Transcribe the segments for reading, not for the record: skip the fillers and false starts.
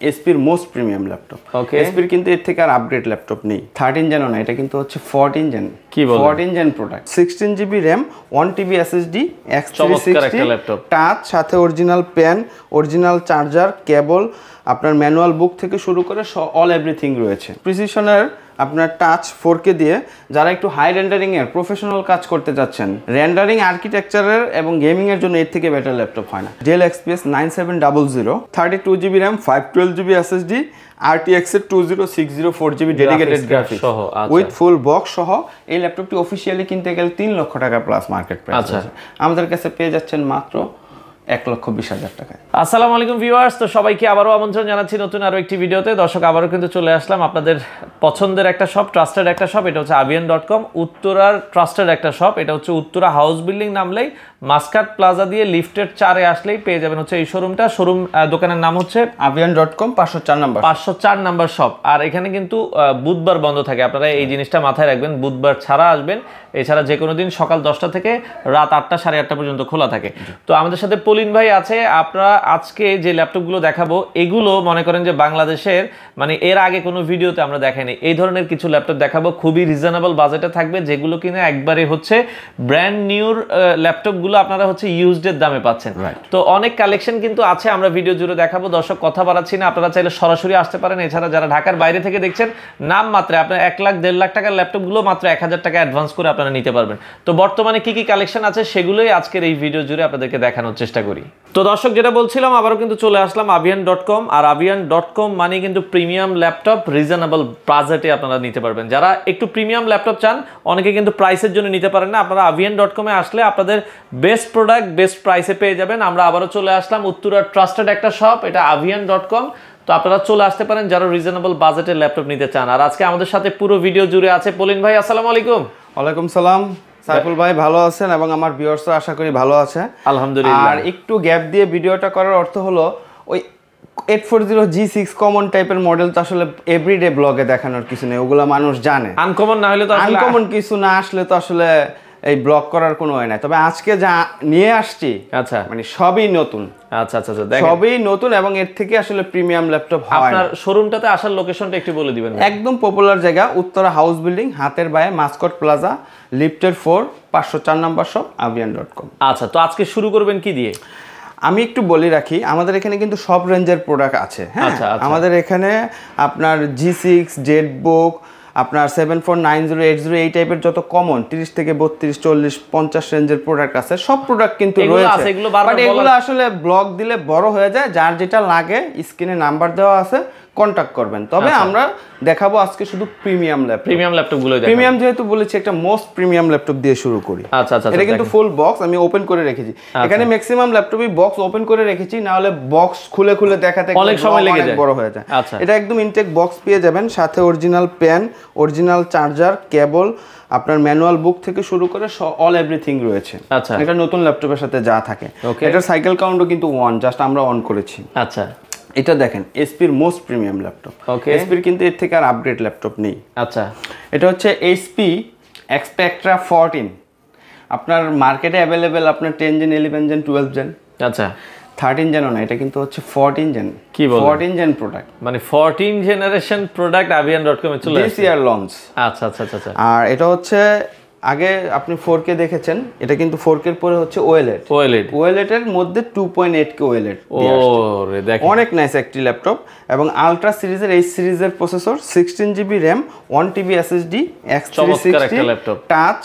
এসপির most premium laptop. ওকে, এসপির কিন্তু এর থেকে আর আপগ্রেড ল্যাপটপ নেই। 13 জেনও না, এটা কিন্তু হচ্ছে 14 জেন। কি বলেন? 14 gen product, 16 GB RAM, 1 TB SSD, চমৎকার একটা ল্যাপটপ, টাচ, সাথে original pen, original charger, cable, আপনার ম্যানুয়াল বুক থেকে শুরু করে অল এভরিথিং রয়েছে। প্রিসিশনের আপনার টাচ 4K দিয়ে যারা একটু হাই রেন্ডারিং এর প্রফেশনাল কাজ করতে যাচ্ছেন, রেন্ডারিং আর্কিটেকচারের এবং গেমিং এর জন্য এর থেকে বেটার ল্যাপটপ হয় না। Del XPS 9700, 32 GB RAM, 512 GB SSD, RTX এর 2060 4GB ডেডিকেটেড গ্রাফিক্স সহ উইথ ফুল বক্স সহ এই ল্যাপটপটি অফিশিয়ালি কিনতে গেলে 3 লক্ষ টাকা প্লাস মার্কেট প্রাইস আছে। আমাদের কাছে পেয়ে যাচ্ছেন মাত্র 1,20,000 টাকায়। আসসালামু আলাইকুম ভিউয়ার্স, তো সবাইকে আবারও আমন্ত্রণ জানাচ্ছি নতুন আরো একটি ভিডিওতে। দর্শক, আবারও কিন্তু চলে আসলাম আপনাদের পছন্দের একটা শপ, ট্রাস্টেড একটা শপ। এটা হচ্ছে avian.com, উত্তরার ট্রাস্টেড একটা শপ। এটা হচ্ছে উত্তরা হাউস বিল্ডিং নামলেই মাস্কাট প্লাজা দিয়ে লিফটের 4-এ আসলেই পেয়ে যাবেন হচ্ছে এই শোরুমটা। দোকানের নাম হচ্ছে avian.com 504 নাম্বার শপ। আর এখানে কিন্তু বুধবার বন্ধ থাকে, আপনারা এই জিনিসটা মাথায় রাখবেন। বুধবার ছাড়া আসবেন, এছাড়া যে কোনো দিন সকাল 10টা থেকে রাত 8টা 8:30 পর্যন্ত খোলা থাকে। তো আমাদের সাথে পলিন ভাই আছে। আপনারা আজকে যে ল্যাপটপগুলো দেখাবো এগুলো মনে করেন যে বাংলাদেশের মানে এর আগে কোনো ভিডিওতে আমরা দেখাইনি। এই ধরনের কিছু ল্যাপটপ দেখাবো, খুবই রিজনেবল বাজেটে থাকবে, যেগুলো কিনা একবারে হচ্ছে ব্র্যান্ড নিউর ল্যাপটপগুলো আপনারা হচ্ছে ইউজডের দামে পাচ্ছেন। তো অনেক কালেকশন কিন্তু আছে, আমরা ভিডিও জুড়ে দেখাবো। দর্শক, কথা বাড়াচ্ছি না, আপনারা চাইলে সরাসরি আসতে পারেন। এছাড়া যারা ঢাকার বাইরে থেকে দেখছেন, নাম মাত্রে আপনার 1 লাখ 1.5 লাখ টাকার ল্যাপটপগুলো মাত্র 1000 টাকা অ্যাডভান্স করে আপনারা নিতে পারবেন। তো বর্তমানে কি কি কালেকশন আছে সেগুলোই আজকের এই ভিডিও জুড়ে আপনাদেরকে দেখানোর চেষ্টা করি। তো দর্শক, যেটা বলছিলাম, আবারও কিন্তু চলে আসলাম avian.com। আর avian.com মানে কিন্তু প্রিমিয়াম ল্যাপটপ, রিজনেবল বাজেটে আপনারা নিতে পারবেন। যারা একটু প্রিমিয়াম ল্যাপটপ চান, অনেকে কিন্তু প্রাইসের জন্য নিতে পারেন না, আপনারা avian.com এ আসলে আপনাদের বেস্ট প্রোডাক্ট বেস্ট প্রাইসে পেয়ে যাবেন। আমরা আবারও চলে আসলাম উত্তরার ট্রাস্টেড একটা শপ, এটা avian.com। তো আপনারা চলে আসতে পারেন যারা রিজনেবল বাজেটের ল্যাপটপ নিতে চান। আর আজকে আমাদের সাথে পুরো ভিডিও জুড়ে আছে পলিন ভাই। আসসালামু আলাইকুম। ওয়ালাইকুম সালাম। সাইফুল ভাই ভালো আছেন এবং আমার ভিউয়ার্সরা আশা করি ভালো আছে, আলহামদুলিল্লাহ। আর একটু গ্যাপ দিয়ে ভিডিওটা করার অর্থ হলো ওই 840 G6 কমন টাইপের মডেল তো আসলে এভরিডে ব্লগে দেখানোর কিছু নেই, ওগুলো মানুষ জানে। আনকমন না হলে তো আনকমন কিছু না আসলে তো আসলে এই ব্লগ করার কোনো হয় না। তবে আজকে যা নিয়ে আসছি, আচ্ছা, মানে সবই নতুন। আচ্ছা আচ্ছা, সবই নতুন এবং এর থেকে আসলে প্রিমিয়াম ল্যাপটপ হয়। আপনার শোরুমটাতে আসার লোকেশনটা একটু বলে দিবেন। একদম পপুলার জায়গা, উত্তরা হাউস বিল্ডিং, হাতের বায়ে মাস্কট প্লাজা, লিফটের 4, 504 নাম্বার শপ, avian.com। আচ্ছা, তো আজকে শুরু করবেন কি দিয়ে? আমি একটু বলি রাখি, আমাদের এখানে কিন্তু সব রেঞ্জের প্রোডাক্ট আছে। হ্যাঁ, আমাদের এখানে আপনার G6, জেটবুক, আপনার 7490, 80 এই টাইপের যত কমন 30 থেকে 32, 40, 50 রেঞ্জের প্রোডাক্ট আছে। সব প্রোডাক্ট কিন্তু রয়েছে, বাট এগুলো আসলে ব্লগ দিলে বড় হয়ে যায়। যার যেটা লাগে স্ক্রিনে নাম্বার দেওয়া আছে, কন্টাক্ট করবেন। তবে আমরা দেখাবো আজকে শুধু প্রিমিয়াম ল্যাপটপগুলো। প্রিমিয়াম যেহেতু বলেছি, একটা মোস্ট প্রিমিয়াম ল্যাপটপ দিয়ে শুরু করি। আচ্ছা আচ্ছা, এটা কিন্তু ফুল বক্স আমি ওপেন করে রেখেছি। এখানে ম্যাক্সিমাম ল্যাপটপই বক্স ওপেন করে রেখেছি, না হলে বক্স খুলে খুলে দেখাতে অনেক সময় লেগে যায়, বড় হয়ে যায়। এটা একদম ইনটেক বক্স পেয়ে যাবেন, সাথে original pen, original charger, cable, আপনার ম্যানুয়াল বুক থেকে শুরু করে অল এভরিথিং রয়েছে। আচ্ছা, এটা নতুন ল্যাপটপের সাথে যা থাকে। এটার সাইকেল কাউন্টও কিন্তু 1, জাস্ট আমরা অন করেছি। আচ্ছা, এটা দেখেন এসপির মোস্ট প্রিমিয়াম ল্যাপটপ। এসপির কিন্তু এর থেকে আর আপগ্রেড ল্যাপটপ নেই। আচ্ছা, এটা হচ্ছে এইচপি Spectra 14। আপনার মার্কেটে অ্যাভেলেবেল আপনার 10 জেন, 11 জেন, 12 জেন। আচ্ছা, 13 জেনও না, এটা কিন্তু হচ্ছে 14 জেন। কি বলেন? 14 জেন প্রোডাক্ট, মানে 14 জেনারেশন প্রোডাক্ট avian.com এ চলে আসছে দিস ইয়ার লঞ্চ। আচ্ছা আচ্ছা আচ্ছা। আর এটা হচ্ছে আগে আপনি 4K দেখেছেন, এটা কিন্তু 4K এর পরে হচ্ছে OLED এর মধ্যে 2.8K OLED। ওরে দেখেন, অনেক নাইস একটি ল্যাপটপ। এবং আলট্রা সিরিজের এই সিরিজের processor, 16 GB RAM, 1 TB SSD, X360 touch,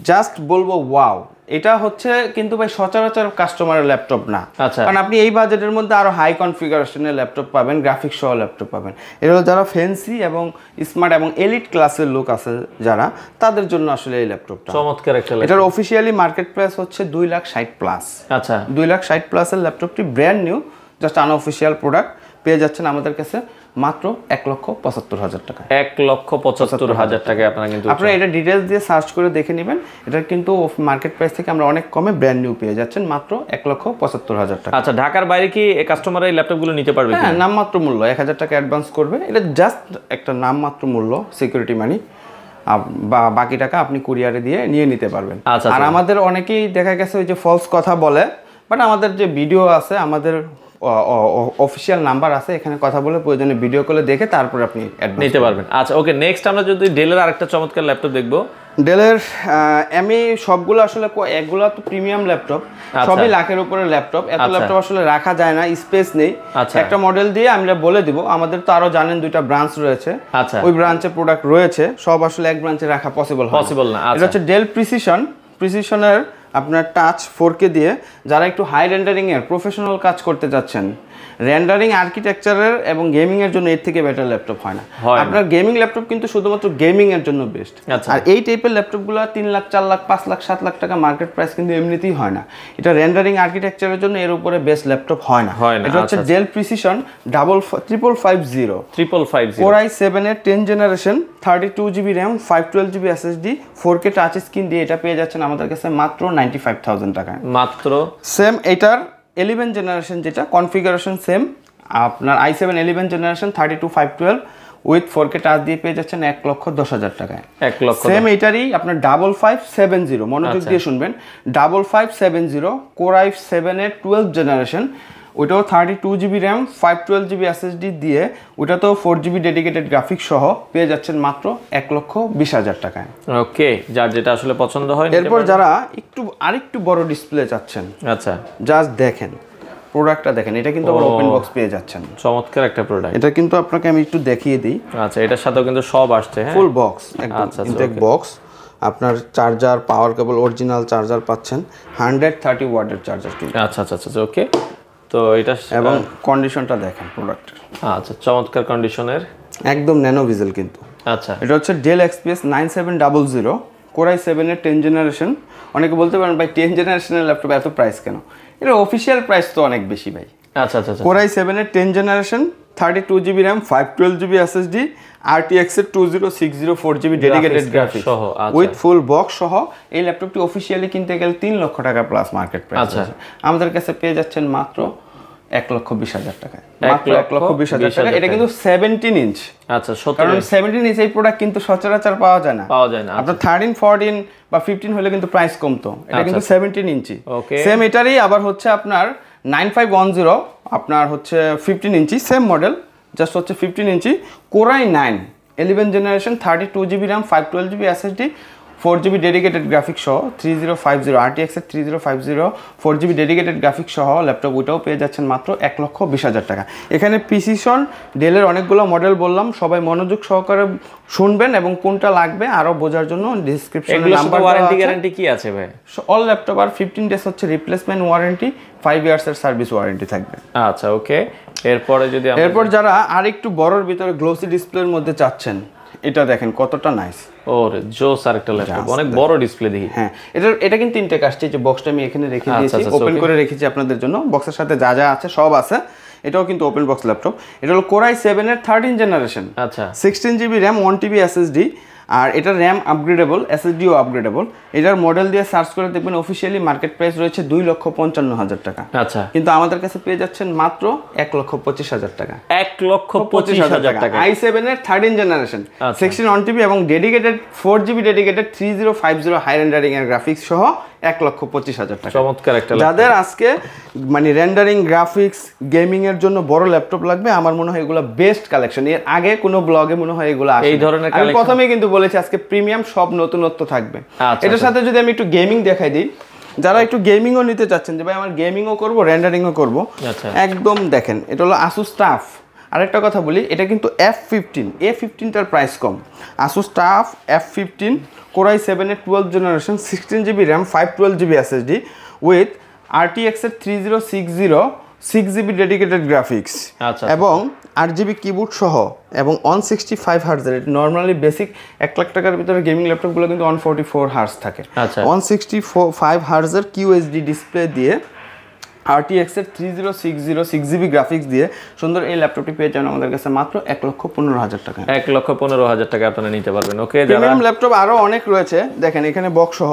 just বলবো ওয়াও। এটা হচ্ছে কিন্তু ভাই সচরাচর কাস্টমারের ল্যাপটপ না, কারণ আপনি এই বাজেটের মধ্যে আরো হাই কনফিগারেশনের ল্যাপটপ পাবেন, গ্রাফিক্স সহ ল্যাপটপ পাবেন। এটা হলো যারা ফ্যান্সি এবং স্মার্ট এবং এলিট ক্লাসের লোক আছে যারা, তাদের জন্য আসলে এই ল্যাপটপটা চমৎকার একটা ল্যাপটপ। এটার অফিশিয়ালি মার্কেট প্রাইস হচ্ছে 2,60,000 প্লাস। আচ্ছা, 2,60,000 প্লাসের ল্যাপটপটি brand new, just unofficial product, পেয়ে যাচ্ছেন আমাদের কাছে মাত্র 1,75,000 টাকা। 1,75,000 টাকায় আপনারা কিন্তু আপনারা এটা ডিটেইলস দিয়ে সার্চ করে দেখে নেবেন। এটা কিন্তু মার্কেট প্রাইস থেকে আমরা অনেক কমে ব্র্যান্ড নিউ পেয়ে যাচ্ছেন মাত্র 1,75,000 টাকা। আচ্ছা, ঢাকার বাইরে কি কাস্টমাররা এই ল্যাপটপগুলো নিতে পারবে? হ্যাঁ, নামমাত্র মূল্য 1,000 টাকা অ্যাডভান্স করবে। এটা জাস্ট একটা নামমাত্র মূল্য, সিকিউরিটি মানি, বা বাকি টাকা আপনি কুরিয়ারে দিয়ে নিয়ে নিতে পারবেন। আর আমাদের অনেকেই দেখা গেছে ওই যে ফলস কথা বলে, বাট আমাদের যে ভিডিও আছে, আমাদের অফিসিয়াল নাম্বার আছে, এখানে কথা বলে প্রয়োজনে ভিডিও কলে দেখে তারপর আপনি নিতে পারবেন। আচ্ছা ওকে, নেক্সট আমরা যদি ডেলের আরেকটা চমৎকার ল্যাপটপ দেখবো। ডেলের আমি সবগুলো আসলে এগুলো তো প্রিমিয়াম ল্যাপটপ, সবই লাখের উপরে ল্যাপটপ। এত ল্যাপটপ আসলে রাখা যায় না, স্পেস নেই। একটা মডেল দিয়ে আমরা বলে দিব, আমাদের তো আরো জানেন 2টা ব্রাঞ্চ রয়েছে, ওই ব্রাঞ্চে প্রোডাক্ট রয়েছে, সব আসলে এক ব্রাঞ্চে রাখা পসিবল না। এটা হচ্ছে ডেল প্রিসিশনের আপনার টাচ 4K দিয়ে যারা একটু হাই রেন্ডারিং এর প্রফেশনাল কাজ করতে যাচ্ছেন, রেন্ডারিং আর্কিটেকচারের এবং গেমিং এর জন্য এর থেকে বেটার ল্যাপটপ হয় না। আপনার গেমিং ল্যাপটপ কিন্তু শুধুমাত্র গেমিং এর জন্য বেস্ট। আর এই টাইপের ল্যাপটপগুলো 3 লাখ 4 লাখ 5 লাখ 7 লাখ টাকা মার্কেট প্রাইস কিন্তু এমনিতেই হয় না। এটা রেন্ডারিং আর্কিটেকচারের জন্য এর উপরে বেস্ট ল্যাপটপ হয় না। এটা হচ্ছে ডেল প্রিসিশন 5550 Core i7 এর 10 generation 32GB RAM 512GB SSD 4K touch screen দিয়ে এটা পেয়ে যাচ্ছেন আমাদের কাছে মাত্র 95,000 টাকায়। মাত্র সেম এটার 11 জেনারেশন যেটা কনফিগারেশন সেম, আপনার i7 11 generation 32512 with 4K touch দিয়ে পেয়ে যাচ্ছেন 1,10,000 টাকায়। 1 লক্ষ। সেম এটারই আপনার 5570, মনোযোগ দিয়ে শুনবেন, 5570 Core i7 এর 12 জেনারেশন, ওইটাও 32GB RAM 512GB SSD দিয়ে, ওইটাতেও 4GB ডেডিকেটেড গ্রাফিক্স সহ পেয়ে যাচ্ছেন মাত্র 1,20,000 টাকায়। ওকে, যার যেটা আসলে পছন্দ হয়। এরপর যারা আরেকটু বড় ডিসপ্লে চাচ্ছেন, আচ্ছা জাস্ট দেখেন প্রোডাক্টটা দেখেন, এটা কিন্তু আবার ওপেন বক্স পেয়ে যাচ্ছেন। চমৎকার একটা প্রোডাক্ট। এটা কিন্তু আপনাকে আমি একটু দেখিয়ে দিই। আচ্ছা, এটার সাথেও কিন্তু সব আসছে, হ্যাঁ ফুল বক্স, একদম ইনটেক বক্স। আপনার চার্জার, পাওয়ার কেবল, অরিজিনাল চার্জার পাচ্ছেন, 130 ওয়াটের চার্জার। আচ্ছা আচ্ছা আচ্ছা ওকে। তো এটা এবং কন্ডিশনটা দেখেন প্রোডাক্টের। আচ্ছা, চমৎকার কন্ডিশনের, একদম ন্যানো ভিজেল কিন্তু। আচ্ছা, এটা হচ্ছে ডেল XPS 9700 Core i7 এর 10 জেনারেশন। অনেকে বলতে পারেন ভাই 10 জেনারেশনের ল্যাপটপ এত প্রাইস কেন? এটা অফিশিয়াল প্রাইস তো অনেক বেশি ভাই। আচ্ছা আচ্ছা আচ্ছা। Core i7 এর 10 generation 32GB RAM 512GB SSD RTX এর 2060 4GB ডেডিকেটেড গ্রাফিক্স সহ উইথ ফুল বক্স সহ এই ল্যাপটপটি অফিশিয়ালি কিনতে গেলে 3 লক্ষ টাকা প্লাস মার্কেট প্রাইস। আচ্ছা, আমাদের কাছে পেয়ে যাচ্ছেন মাত্র 1,20,000 টাকায়। মাত্র 1,20,000 টাকা। এটা কিন্তু 17 ইঞ্চ। আচ্ছা, কারণ 17 ইঞ্চ এই প্রোডাক্ট কিন্তু সচরাচর পাওয়া যায় না। আপনার 13 14 বা 15 হলে কিন্তু প্রাইস কমতো, এটা কিন্তু 17 ইঞ্চি। সেম এটারই আবার হচ্ছে আপনার 9510, আপনার হচ্ছে 15 ইঞ্চি, সেম মডেল, জাস্ট হচ্ছে 15 ইঞ্চি Core i9 11 generation 32GB RAM 512GB SSD 4GB dedicated graphics সহ 3050 RTX এর 3050 4GB ডেডিকেটেড গ্রাফিক্স সহ ল্যাপটপ, ওইটাও পেয়ে যাচ্ছেন মাত্র 1,20,000 টাকা। এখানে প্রিসিশন ডেলের অনেকগুলো মডেল বললাম, সবাই মনোযোগ সহকারে শুনবেন এবং কোনটা লাগবে আরো বোঝার জন্য ডিসক্রিপশনে নাম্বার ওয়ারেন্টি গ্যারান্টি কি আছে ভাই? অল ল্যাপটপ আর 15 ডেজ হচ্ছে রিপ্লেসমেন্ট ওয়ারেন্টি, 5 ইয়ার্স এর সার্ভিস ওয়ারেন্টি থাকবে। আচ্ছা ওকে। এরপর যারা আরেকটু বড়র ভিতরে গ্লোসি ডিসপ্লের মধ্যে চাচ্ছেন, এটা দেখেন কতটা নাইস। ওরে জোস, আরেকটা ল্যাপটপ, অনেক বড় ডিসপ্লে দেখি। হ্যাঁ, এটা কিন্তু ইনটেক আসছে, যে বক্সটা আমি এখানে রেখে দিয়েছি, ওপেন করে রেখেছি আপনাদের জন্য। বক্সের সাথে যা যা আছে সব আছে। এটাও কিন্তু ওপেন বক্স ল্যাপটপ। এটা হলো Core i7 এর 13 জেনারেশন। আচ্ছা, 16GB RAM 1TB SSD, আর এটা RAM আপগ্রেডেবল, SSDও আপগ্রেডেবল। এটার মডেল দিয়ে সার্চ করে দেখবেন অফিশিয়ালি মার্কেট প্রাইস রয়েছে 2,55,000 টাকা। আচ্ছা, কিন্তু আমাদের কাছে পেয়ে যাচ্ছেন মাত্র 1,25,000 টাকা। 1,25,000 টাকা। i7 এর 13 জেনারেশন 16 1TB এবং dedicated 4GB dedicated 3050 high rendering এর গ্রাফিক্স সহ 1,25,000 টাকা। চমৎকার একটা। যাদের আজকে মানে রেন্ডারিং গ্রাফিক্স গেমিং এর জন্য বড় ল্যাপটপ লাগবে, আমার মনে হয় এগুলো বেস্ট কালেকশন। এর আগে কোনো ব্লগে মনে হয় এগুলো আসে, এই ধরনের আমি প্রথমেই কিন্তু বলেছি আজকে প্রিমিয়াম সব নতুনত্ব থাকবে। এটার সাথে যদি আমি একটু গেমিং দেখাই দিই, যারা একটু গেমিংও নিতে চাচ্ছেন যে ভাই আমার গেমিংও করব রেন্ডারিংও করব, একদম দেখেন এটা হলো Asus TUF। আরেকটা কথা বলি, এটা কিন্তু A15টার প্রাইস কম। Asus TUF F15 Core i7 এর 12 generation 16GB RAM 512GB SSD with RTX এর 3060 6GB ডেডিকেটেড গ্রাফিক্স এবং 8GB কিবোর্ড সহ এবং 165 Hz এর। নর্মালি বেসিক 1 লাখ টাকার ভিতরে গেমিং ল্যাপটপগুলো কিন্তু 144 Hz থাকে। 165 Hz এর QHD ডিসপ্লে দিয়ে RTX এর 3060 6GB গ্রাফিক্স দিয়ে সুন্দর এই ল্যাপটপটি পেয়ে যাবেন আমাদের কাছে মাত্র 1,15,000 টাকা। 1,15,000 টাকা আপনারা নিতে পারবেন। ওকে, প্রিমিয়াম ল্যাপটপ আরো অনেক রয়েছে, দেখেন এখানে বক্স সহ।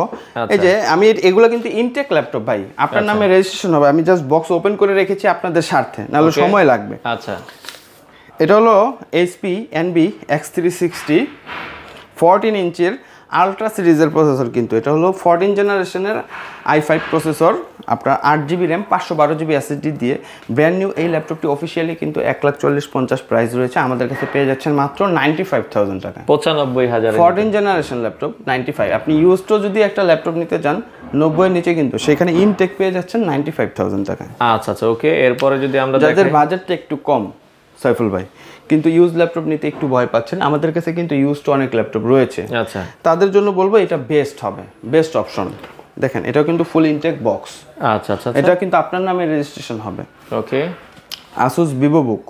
এই যে আমি এগুলো কিন্তু ইনটেক ল্যাপটপ ভাই, আপনার নামে রেজিস্ট্রেশন হবে। আমি জাস্ট বক্স ওপেন করে রেখেছি আপনাদের স্বার্থে, নাহলে সময় লাগবে। আচ্ছা, এটা হলো HP Envy X360 14 ইঞ্চের আলট্রা সিরিজের প্রসেসর, কিন্তু এটা হলো 14 জেনারেশনের i5 প্রসেসর, আপনার 8GB র্যাম 512GB এসএসডি দিয়ে ব্র্যান্ড নিউ এই ল্যাপটপটি অফিসিয়ালি কিন্তু 1,40,50 প্রাইস রয়েছে। আমাদের কাছে পেয়ে যাচ্ছেন মাত্র 95,000 টাকা। 95,000 14 জেনারেশন ল্যাপটপ 95। আপনি ইউজড যদি একটা ল্যাপটপ নিতে চান 90 নিচে, কিন্তু সেখানে ইনটেক পেয়ে যাচ্ছেন 95,000 টাকা। আচ্ছা আচ্ছা, ওকে। এরপরে যদি আমরা যাদের বাজেটটা একটু কম সাইফুল ভাই, কিন্তু ইউজ ল্যাপটপ নিতে একটু ভয় পাচ্ছেন, আমাদের কাছে কিন্তু ইউজড অনেক ল্যাপটপ রয়েছে। আচ্ছা, তাদের জন্য বলবো এটা বেস্ট হবে, বেস্ট অপশন। দেখেন এটাও কিন্তু ফুল ইনটেক বক্স। আচ্ছা আচ্ছা, এটা কিন্তু আপনার নামে রেজিস্ট্রেশন হবে। ওকে। আসুস ভিভোবুক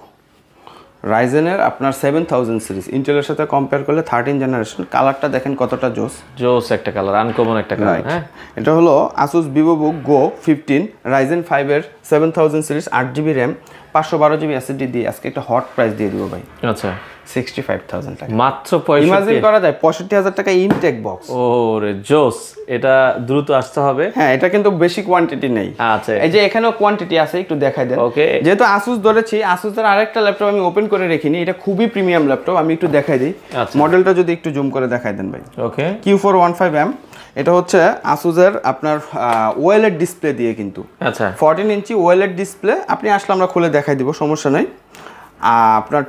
রাইজেনের আপনার 7000 সিরিজ, ইন্টেলের সাথে কম্পেয়ার করলে 13 জেনারেশন। কালারটা দেখেন কতটা জোস, জোস একটা কালার, আনকমন একটা কালার। হ্যাঁ, এটা হলো আসুস ভিভোবুক গো 15 রাইজেন 5 এর 7000 series, 8GB RAM 512GB SSD দিয়ে আজকে একটা হট প্রাইস দিয়ে দিব ভাই। আচ্ছা, 65,000 টাকা। মাত্র 65। ইমাজিন করা যায় 65,000 টাকা ইনটেক বক্স। ওরে জোস, এটা দ্রুত আসতে হবে। হ্যাঁ, এটা কিন্তু বেশি কোয়ান্টিটি নেই। আচ্ছা, এই যে এখানেও কোয়ান্টিটি আছে, একটু দেখাই দেন। ওকে। যেহেতু আসুস ধরেছি, আসুসের আরেকটা ল্যাপটপ আমি ওপেন করে রেখিনি, এটা খুবই প্রিমিয়াম ল্যাপটপ, আমি একটু দেখাই দিই। মডেলটা যদি একটু জুম করে দেখাই দেন ভাই। ওকে। Q415M, এটা হচ্ছে আসুসের আপনার ওএলইডি ডিসপ্লে দিয়ে, কিন্তু আচ্ছা 14 ইঞ্চি ওএলইডি ডিসপ্লে। আপনি আসলে আমরা খুলে দেখাই দিব, সমস্যা নাই। আপনার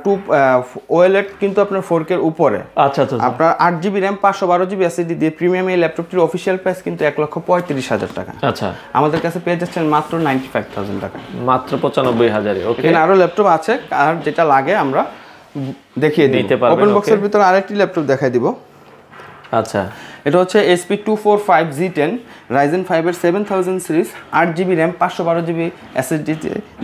ওএলইডি কিন্তু আপনার 4K এর উপরে। আচ্ছা আচ্ছা, আপনার 8GB র্যাম 512GB এসএসডি দিয়ে প্রিমিয়াম এই ল্যাপটপটির অফিসিয়াল প্রাইস কিন্তু 1,35,000 টাকা। আচ্ছা, আমাদের কাছে পেয়ে যাচ্ছেন মাত্র 95,000 টাকা, মাত্র 95,000। ওকে। এখানে আরো ল্যাপটপ আছে, আর যেটা লাগে আমরা দেখিয়ে দিতে পারবো। ওপেন বক্সের ভিতরে আরেকটি ল্যাপটপ দেখাই দিব। আচ্ছা, এটা হচ্ছে SP245Z10 রাইজেন 5 এর 7000 series, 8GB RAM 512GB SSD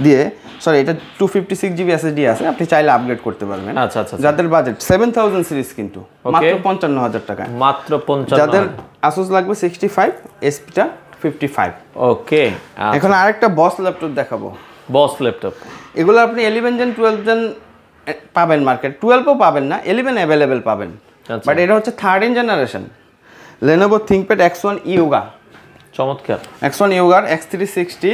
দিয়ে, সরি এটা 256GB এসএসডি আছে, আপনি চাইলে আপগ্রেড করতে পারবেন। আচ্ছা আচ্ছা, যাদের বাজেট 7000 সিরিজ, কিন্তু মাত্র 55,000 টাকা। মাত্র 55। যাদের আসুস লাগবে 65, এসপিটা 55। ওকে। এখন আরেকটা বস ল্যাপটপ দেখাবো। বস ল্যাপটপ, এগুলো আপনি 11 জেন 12 জেন পাবেন, মার্কেট 12ও পাবেন না, 11 অ্যাভেলেবেল পাবেন। বাট এটা হচ্ছে 13 generation Lenovo ThinkPad X1 Yoga। চমৎকার। X1 Yoga X360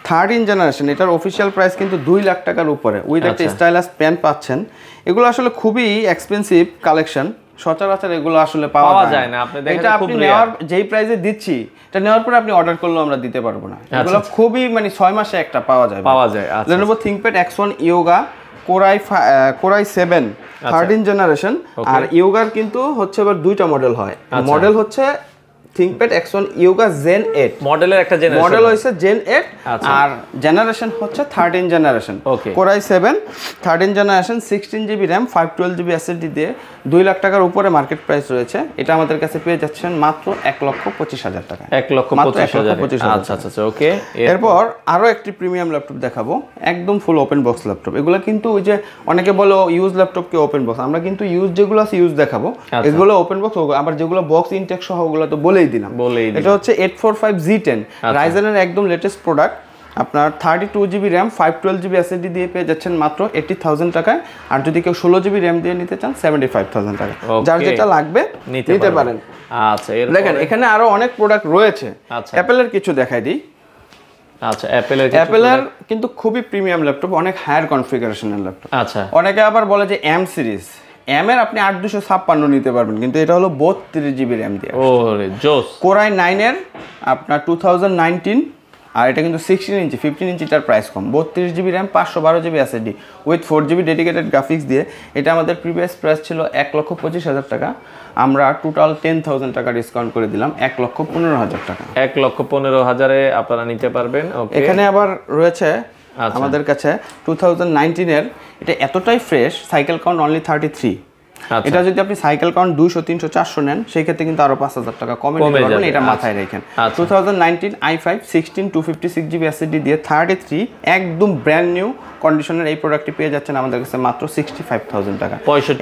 13 generation. এটার অফিসিয়াল প্রাইস কিন্তু 2 লাখ টাকার উপরে, উইথ একটা স্টাইলাস পেন পাচ্ছেন। এগুলো আসলে খুবই এক্সপেন্সিভ কালেকশন, সচরাচর এগুলো আসলে পাওয়া যায় না। আপনি দেখেন, এটা আপনি নেওয়ার যেই প্রাইসে দিচ্ছি, এটা নেওয়ার পরে আপনি অর্ডার করলেও আমরা দিতে পারবো না। এগুলো খুবই মানে 6 মাসে একটা পাওয়া যায়। Lenovo ThinkPad X1 Yoga Core i7 13 generation. আর ইয়োগার কিন্তু হচ্ছে আবার দুইটা মডেল হয়। মডেল হচ্ছে ThinkPad X1 Yoga Zen 8, মডেলের একটা জেনারেশন, মডেল হইছে Gen 8, আর জেনারেশন হচ্ছে 13 generation. Core i7 13 generation, 16GB RAM 512GB SSD দিয়ে 2 লাখ টাকার উপরে মার্কেট প্রাইস রয়েছে। এটা আমাদের কাছে পেয়ে যাচ্ছেন মাত্র 1,25,000 টাকা। 1,25,000। আচ্ছা আচ্ছা, ওকে। এরপর আরো একটি প্রিমিয়াম ল্যাপটপ দেখাবো, একদম ফুল ওপেন বক্স ল্যাপটপ। এগুলো কিন্তু ওই যে অনেকে বলে ইউজ ল্যাপটপ কি ওপেন বক্স, আমরা কিন্তু ইউজ যেগুলো আছে ইউজ দেখাবো, এগুলো ওপেন বক্স। আবার যেগুলো বক্স ইনটেক সহ ওগুলো তো বলেই দিলাম। এটা হচ্ছে 845Z10 রাইজেনের একদম লেটেস্ট প্রোডাক্ট। আপনার 32GB র্যাম 512GB এসএসডি দিয়ে পেয়ে যাচ্ছেন মাত্র 80,000 টাকায়। আর যদি কেউ 16GB র্যাম দিয়ে নিতে চান 75,000 টাকা। যার যেটা লাগবে নিতে পারেন। আচ্ছা, দেখেন এখানে আরো অনেক প্রোডাক্ট রয়েছে। অ্যাপেলের কিছু দেখাই দিই। আচ্ছা, অ্যাপেলের কিন্তু খুবই প্রিমিয়াম ল্যাপটপ, অনেক হায়ার কনফিগারেশনের ল্যাপটপ। আচ্ছা, অনেকে আবার বলে যে এম সিরিজ, এম এর আপনি 8256 নিতে পারবেন, কিন্তু এটা হলো 32GB র্যাম দিয়ে। ওরে জোস। Core i9 এর আপনার 2019, আর এটা কিন্তু 16 ইঞ্চি, 15 ইঞ্চিটার প্রাইস কম। 32GB RAM 512GB SSD with 4GB dedicated graphics দিয়ে। এটা আমাদের প্রিভিয়াস প্রাইস ছিল 1,25,000 টাকা, আমরা টোটাল 10,000 টাকা ডিসকাউন্ট করে দিলাম 1,15,000 টাকা। 1,15,000-এ আপনারা নিতে পারবেন। ওকে। এখানে আবার রয়েছে আমাদের কাছে 2019 এর, এটা এতটাই ফ্রেশ, সাইকেল কাউন্ট অনলি 33। এটা যদি আপনি সাইকেল কাউন্ট 200, 300, 400 নেন, সেই ক্ষেত্রে কিন্তু আরো 5,000 টাকা কমে নিতে পারবেন। এটা মাথায় রাখেন। 2019 i5 16 256GB এসএসডি দিয়ে 33 একদম ব্র্যান্ড নিউ কন্ডিশনের এই প্রোডাক্টটি পেয়ে যাচ্ছেন আমাদের কাছে মাত্র 65,000 টাকা।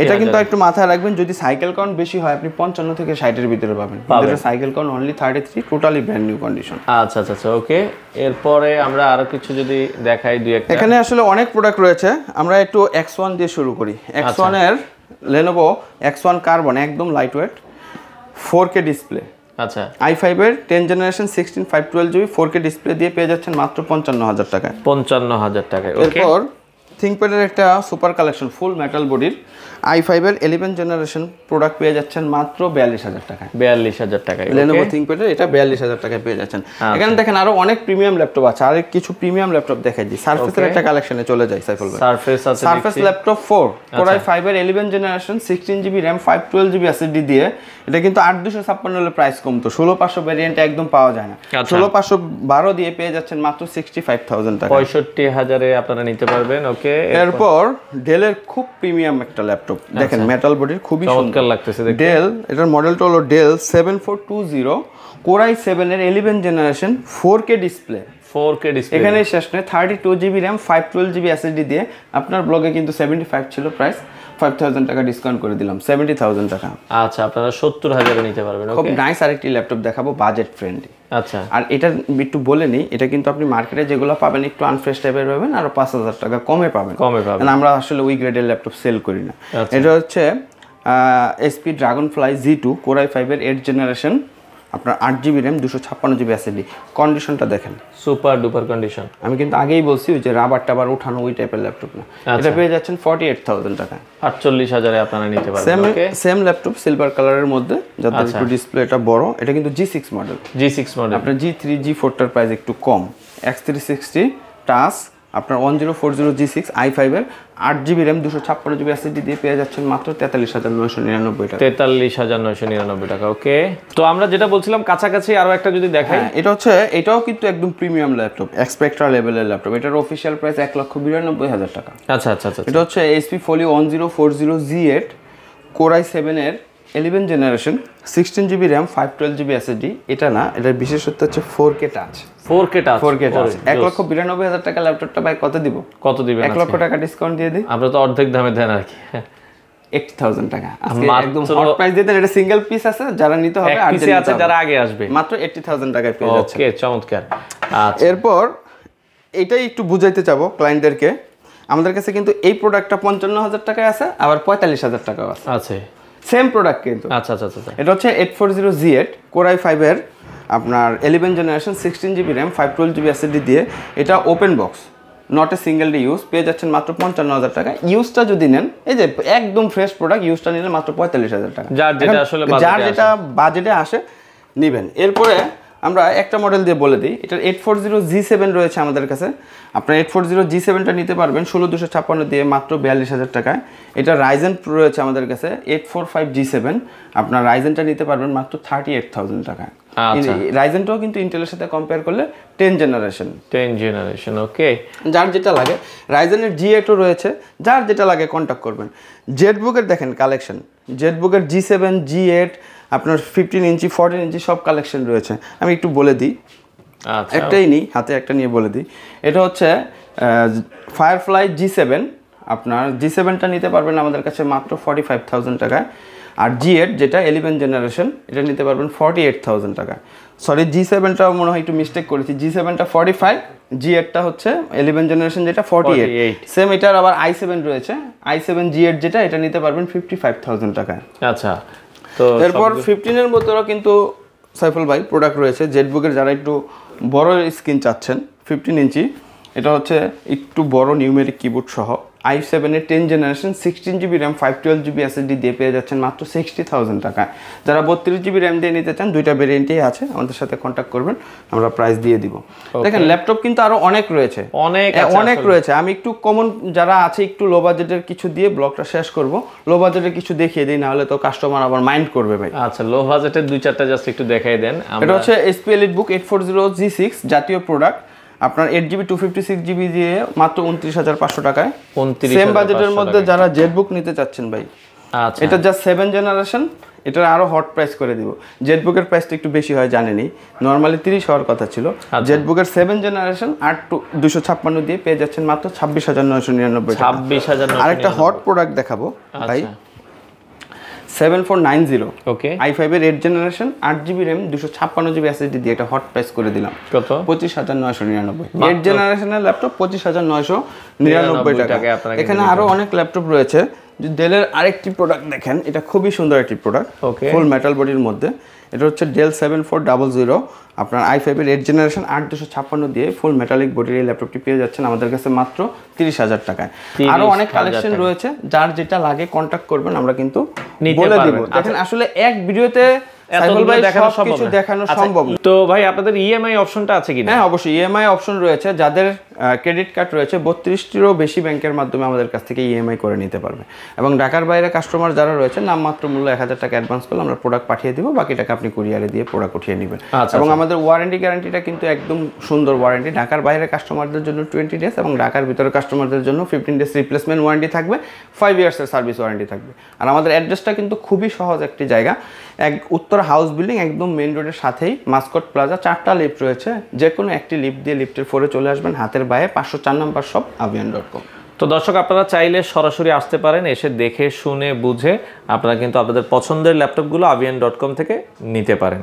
এটা কিন্তু একটু মাথায় রাখবেন, যদি সাইকেল কাউন্ট বেশি হয় আপনি 55 থেকে 60 এর ভিতরে পাবেন। এটা cycle count only 33, totally brand new condition. আচ্ছা আচ্ছা, ওকে। এরপরে আমরা আরো কিছু যদি দেখাই দুই একটা। এখানে আসলে অনেক প্রোডাক্ট রয়েছে, আমরা একটু X1 দিয়ে শুরু করি। X1 এর Lenovo X1 Carbon একদম লাইট ওয়েট 4K ডিসপ্লে। আচ্ছা, i5 এর 10 জেনারেশন 16 512GB 4K ডিসপ্লে দিয়ে পেয়ে যাচ্ছেন মাত্র 55,000 টাকায়। 55,000 টাকায়। ওকে। এরপর থিংকপ্যাডের একটা সুপার কালেকশন ফুল মেটাল বডির i5 এর 11 জেনারেশন প্রোডাক্ট পেয়ে যাচ্ছেন মাত্র 42000 টাকায়। 42000 টাকায় Lenovo ThinkPad এটা 42000 টাকায় পেয়ে যাচ্ছেন। এখানে দেখেন আরো অনেক প্রিমিয়াম ল্যাপটপ আছে, আর কিছু প্রিমিয়াম ল্যাপটপ দেখাই দিই। সারফেসের একটা কালেকশনে চলে যাই সাইফুল ভাই। সারফেস আছে, সারফেস ল্যাপটপ 4 Core i5 এর 11 generation 16GB RAM 512GB SSD দিয়ে, এটা কিন্তু 8256 এর প্রাইস কম, তো 16500 ভেরিয়েন্ট একদম পাওয়া যায় না। 16512 দিয়ে পেয়ে যাচ্ছেন মাত্র 65000 টাকা, 65000 এ আপনারা নিতে পারবেন। ওকে, এরপর ডেলের খুব প্রিমিয়াম একটা ল্যাপটপ দেখেন, মেটাল বডির খুবই চমৎকার লাগতেছে দেখতে। ডেল, এটার মডেলটা হলো ডেল 7420 Core i7 এর 11 generation 4K display. 4K display এখানে শেষ নয়, 32GB RAM 512GB SSD দিয়ে আপনার ব্লগে কিন্তু 75 ছিল প্রাইস, 5000 টাকা ডিসকাউন্ট করে দিলাম, 70000 টাকা। আচ্ছা, আপনারা 70000 এ নিতে পারবেন। খুব নাইস আরেকটি ল্যাপটপ দেখাবো, বাজেট ফ্রেন্ডলি। আচ্ছা, আর এটা একটু বলে নিই, এটা কিন্তু আপনি মার্কেটে যেগুলো পাবেন একটু আনফ্রেশ টাইপের পাবেন, আর 5000 টাকা কমে পাবেন। কারণ আমরা আসলে ওই গ্রেডের ল্যাপটপ সেল করি না। এটা হচ্ছে HP Dragonfly Z2 Core i5 এর 8 জেনারেশন, আপনার 8GB RAM 256GB SSD। কন্ডিশনটা দেখেন, সুপার ডুপার কন্ডিশন। আমি কিন্তু আগেই বলছি ওই যে রাবার টাবার উঠানো ওই টাইপের ল্যাপটপ না, এটা পেয়ে যাচ্ছেন 48000 টাকা, 48000 এ আপনারা নিতে পারবেন। ওকে, সেম ল্যাপটপ সিলভার কালারের মধ্যে, যাদের একটু ডিসপ্লেটা বড়। এটা কিন্তু G6 মডেল, G6 মডেল। আপনার G3 G4 টার প্রাইস একটু কম। X360 টাচ আপনার 1040 G6 i5 এর 8GB RAM 256GB SSD দিয়ে পেয়ে যাচ্ছেন মাত্র 43999 টাকা। 43999 টাকা। ওকে, তো আমরা যেটা বলছিলাম কাছাকাছি আরো একটা যদি দেখাই, এটা হচ্ছে, এটাও কিন্তু একদম প্রিমিয়াম ল্যাপটপ, এক্সপেক্ট্রা লেভেলের ল্যাপটপ। এটার অফিশিয়াল প্রাইস 1,92,000 টাকা। আচ্ছা আচ্ছা আচ্ছা, এটা হচ্ছে HP Folio 1040 Z8 Core i7 এর 11 generation 16GB RAM 512GB SSD। এটা না, এটার বিশেষত্ব হচ্ছে 4K টাচ। 4K টাচ, 1,92,000 টাকা ল্যাপটপটা ভাই কত দিব? কত দিবেন? 1 লক্ষ টাকা ডিসকাউন্ট দিয়ে দিই। আমরা তো অর্ধেক দামে দেন আর কি, 80000 টাকা আজকে একদম হট প্রাইস দিয়ে দেন। এটা সিঙ্গেল পিস আছে, যারা নিতে হবে আর পিসে আছে যারা আগে আসবে, মাত্র 80000 টাকায় পেয়ে যাচ্ছে। ওকে, চমৎকার। আচ্ছা, এরপর এটাই একটু বুঝাইতে চাবো ক্লায়েন্টদেরকে, আমাদের কাছে কিন্তু এই প্রোডাক্টটা 55000 টাকায় আছে, আবার 45000 টাকাও আছে, সেম প্রোডাক্ট কিন্তু। আচ্ছা আচ্ছা আচ্ছা, এটা হচ্ছে 840 Z8 Core i5 এর আপনার 11 generation 16GB RAM 512GB SSD দিয়ে, এটা open box, not a single day use, পেয়ে যাচ্ছেন মাত্র 55000 টাকা। ইউজটা যদি নেন, এই যে একদম ফ্রেশ প্রোডাক্ট, ইউজটা নিলে মাত্র 45000 টাকা, যার যেটা আসলে বাজেটে আসে নিবেন। এরপরে আমরা একটা মডেল দিয়ে বলে দিই, এটার 840 G7 রয়েছে আমাদের কাছে। আপনার 840 G7টা নিতে পারবেন 16256 দিয়ে মাত্র 42000 টাকায়। এটা রাইজেন রয়েছে আমাদের কাছে 845 G7, আপনার রাইজেনটা নিতে পারবেন মাত্র 38000 টাকায়। রাইজেনটাও কিন্তু ইন্টেলের সাথে কম্পেয়ার করলে 10 জেনারেশন। ওকে, যার যেটা লাগে। রাইজেনের G8ও রয়েছে, যার যেটা লাগে কন্ট্যাক্ট করবেন। জেটবুকের দেখেন কালেকশন, জেটবুকের G7 G8 আপনার 15 ইঞ্চি 14 ইঞ্চি সব কালেকশন রয়েছে। আমি একটু বলে দিই, একটাই নিই হাতে, একটা নিয়ে বলে দিই। এটা হচ্ছে ফায়ারফ্লাই G7, আপনার G7টা নিতে পারবেন আমাদের কাছে মাত্র 45000 টাকায়। আর G8 যেটা 11 জেনারেশন, এটা নিতে পারবেন 48000 টাকায়। সরি, G7টা মনে হয় একটু মিস্টেক করেছি, G7টা 45, G8টা হচ্ছে 11 জেনারেশন যেটা 48। সেম এটার আবার i7 রয়েছে, i7 G8 যেটা, এটা নিতে পারবেন 55000 টাকায়। আচ্ছা, তো এরপর 15 এর মধ্যেও কিন্তু সাইফুল ভাই প্রোডাক্ট রয়েছে। জেটবুকের যারা একটু বড় স্ক্রিন চাচ্ছেন 15 ইঞ্চি, এটা হচ্ছে একটু বড় নিউমেরিক কিবোর্ড সহ i7 এর 10 generation 16GB RAM 512GB SSD দিয়ে পেয়ে যাচ্ছেন মাত্র 60000 টাকা। যারা 32GB RAM দিয়ে নিতে চান, দুইটা ভেরিয়েন্টই আছে, আমাদের সাথে কন্ট্যাক্ট করবেন, আমরা প্রাইস দিয়ে দিব। দেখেন ল্যাপটপ কিন্তু আরো অনেক রয়েছে, অনেক রয়েছে। আমি একটু কমন যারা আছে একটু লো বাজেটের কিছু দিয়ে ব্লগটা শেষ করব। লো বাজেটের কিছু দেখিয়ে দিই, না হলে তো কাস্টমার আবার মাইন্ড করবে ভাই। আচ্ছা, লো বাজেটের দুই চারটা জাস্ট একটু দেখাই দেন। এটা হচ্ছে HP EliteBook 840 G6 জাতীয় প্রোডাক্ট, আপনার 8GB 256GB দিয়ে মাত্র 29500 টাকায়। সেম বাজেটের মধ্যে যারা জেটবুক নিতে চাচ্ছেন ভাই, আচ্ছা, এটা জাস্ট 7 জেনারেশন, এটার আরো হট প্রাইস করে দিব। জেটবুকের প্রাইসটা একটু বেশি হয় জানেনই, নরমালি 30 হওয়ার কথা ছিল। জেটবুকের 7 জেনারেশন 8256 দিয়ে পেয়ে যাচ্ছেন মাত্র 26999 টাকা। 26999। আরেকটা হট প্রোডাক্ট দেখাবো ভাই, 7490 ওকে, i5 এর 8 generation 8GB RAM 256GB SSD দিয়ে এটা হট প্রাইস করে দিলাম কত? 25999। 8 জেনারেশনের ল্যাপটপ 25999 টাকা। এখানে আরো অনেক ল্যাপটপ রয়েছে। ডেলের আরেকটি প্রোডাক্ট দেখেন, এটা খুবই সুন্দর একটি প্রোডাক্ট, ফুল মেটাল বডির মধ্যে। এটা হচ্ছে ডেল 7400 আপনার i5 এর 8 জেনারেশন 8256 দিয়ে ফুল মেটালিক বডির এই ল্যাপটপটি পেয়ে যাচ্ছেন আমাদের কাছে মাত্র 30,000 টাকায়। আরো অনেক কালেকশন রয়েছে, যার যেটা লাগে কন্টাক্ট করবেন, আমরা কিন্তু বলে দিব। দেখেন আসলে এক ভিডিওতে দেখানো সম্ভব। তো ভাই আপনাদের ইএমআই অপশনটা আছে কিনা? হ্যাঁ অবশ্যই ইএমআই অপশন রয়েছে। যাদের ক্রেডিট কার্ড রয়েছে 32টিরও বেশি ব্যাংকের মাধ্যমে আমাদের কাছ থেকে ইএমআই করে নিতে পারবে। এবং ঢাকার বাইরে কাস্টমার যারা রয়েছে নামমাত্র মূল্য 1000 টাকা অ্যাডভান্স করলে আমরা প্রোডাক্ট পাঠিয়ে দিব, বাকি টাকা আপনি কুরিয়ারে দিয়ে প্রোডাক্ট উঠিয়ে নেবেন। এবং আমাদের ওয়ারেন্টি গ্যারান্টিটা কিন্তু একদম সুন্দর ওয়ারেন্টি। ঢাকার বাইরে কাস্টমারদের জন্য 20 ডেজ এবং ঢাকার ভিতরে কাস্টমারদের জন্য 15 ডেজ রিপ্লেসমেন্ট ওয়ারেন্টি থাকবে, 5 ইয়ার্সের সার্ভিস ওয়ারেন্টি থাকবে। আর আমাদের অ্যাড্রেসটা কিন্তু খুবই সহজ একটি জায়গা, উত্তর হাউস বিল্ডিং একদম মেইন রোডের সাথেই মাস্কট প্লাজা, 4টা লিফট রয়েছে, যে কোনো একটি লিফট দিয়ে লিফটের 4-এ চলে আসবেন, হাতের বায়ে 504 নম্বর শপ avian.com। তো দর্শক আপনারা চাইলে সরাসরি আসতে পারেন, এসে দেখে শুনে বুঝে আপনারা কিন্তু আপনাদের পছন্দের ল্যাপটপগুলো avian.com থেকে নিতে পারেন।